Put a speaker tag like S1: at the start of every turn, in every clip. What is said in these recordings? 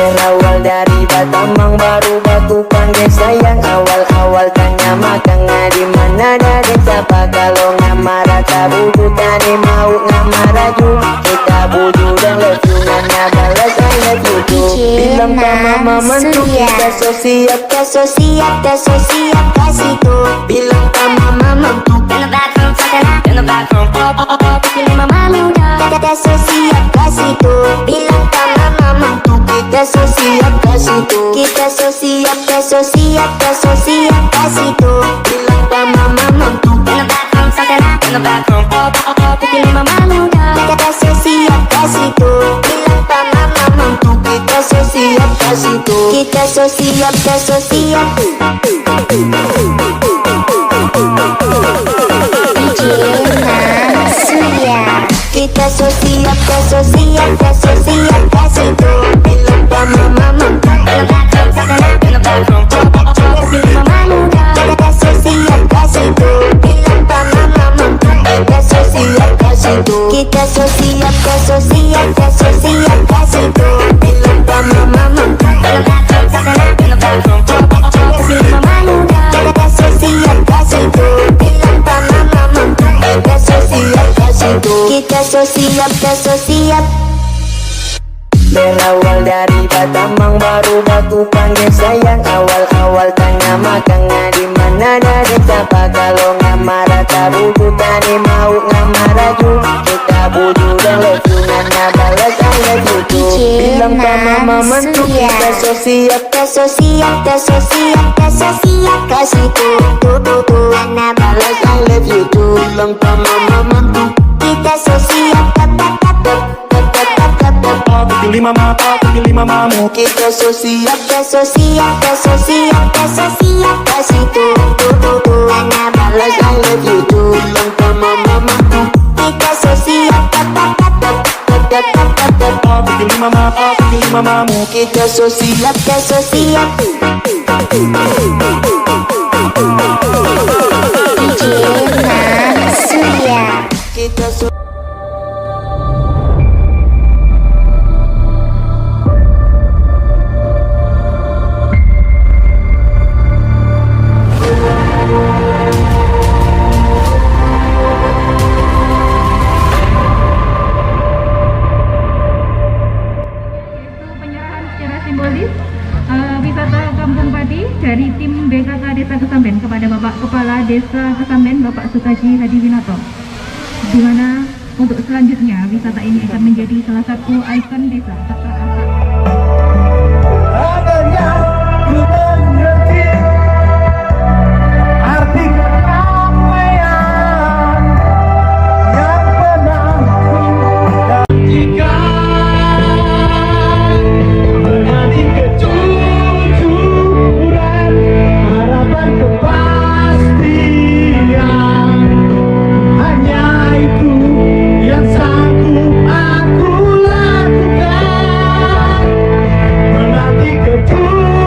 S1: Berawal dari Batamang baru batukan desa yang awal-awal tanya makanya di mana ada desa apa kalau ngamara tabudu tani mau ngamara ju kita budu dan lesungannya balas I love you too. Bilang ke mama mentu kita so siap kasih tuh. Bilang ke mama mentu in the bathroom in the bathroom pilih mama muda kita so siap kasih tuh. Bilang ke mama mentu kita so siap kasih tuh. Kita so siap kasih tuh. Bilang ke mama mentu in the bathroom pilih mama muda kita so siap kasih tuh. Bilang ke mama mentu kita so siap kasih tuh. Kita so siap kita so siap kasih tuh. Bilang ke mama mentu in the bathroom pilih mama muda kita so siap kasih tuh. Bilang ke mama mentu kita so siap kasih tuh. Kita so siap kasih tuh. Bilang ke mama mentu in the bathroom pilih mama muda kita so siap kasih tuh. Bilang ke mama mentu kita so siap kasih tuh. Kita so siap. Berawal dari Batamang baru batukan desa yang awal-awal tanya makanya di mana ada desa apa kalau ngamara tabudu tani mau ngamara ju kita budu dan lesungannya balas I love you too. Bilang ke mama mentu kita so siap kasih tuh karena balas I love you too. Bilang ke mama mentu kita so siap pilih mamamu kita so siap kasih tuh karena balas I love you too. Bilang ke mama mentu kita so siap pilih mamamu kita so siap kita so
S2: wisata Kampung PADI dari tim BKK Desa Kesamben kepada Bapak Kepala Desa Kesamben Bapak Sukaji Hadiwinoto, di mana untuk selanjutnya wisata ini akan menjadi salah satu ikon desa
S3: Aku lakukan menanti ketujuan.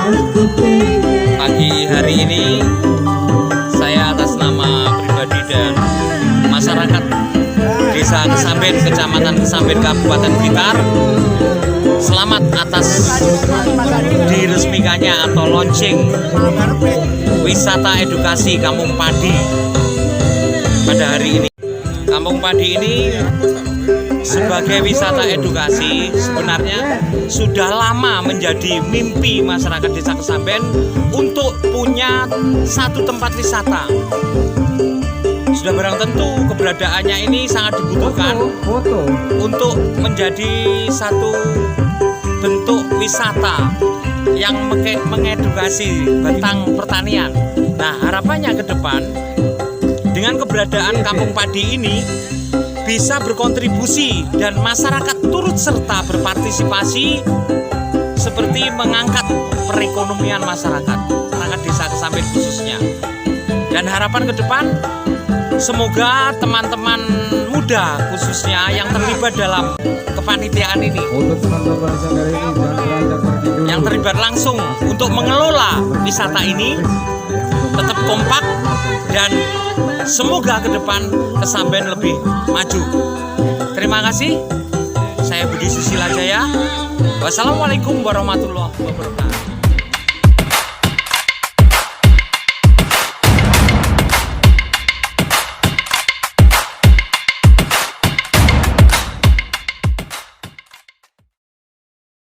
S3: Pagi hari ini saya atas nama pribadi dan masyarakat Desa Kesamben, Kecamatan Kesamben, Kabupaten Blitar, selamat atas diresmikannya atau launching wisata edukasi Kampung PADI pada hari ini. Kampung PADI ini sebagai wisata edukasi sebenarnya sudah lama menjadi mimpi masyarakat Desa Kesamben untuk punya satu tempat wisata. Sudah barang tentu keberadaannya ini sangat dibutuhkan untuk menjadi satu bentuk wisata yang mengedukasi tentang pertanian. Nah, harapannya ke depan dengan keberadaan Kampung PADI ini bisa berkontribusi dan masyarakat turut serta berpartisipasi seperti mengangkat perekonomian masyarakat Desa Kesamben khususnya. Dan harapan ke depan semoga teman-teman muda khususnya yang terlibat dalam kepanitiaan ini, yang terlibat langsung untuk mengelola wisata ini, tetap kompak dan semoga ke depan Kesamben lebih maju. Terima kasih. Saya Budi Susila Jaya. Wassalamualaikum warahmatullahi wabarakatuh.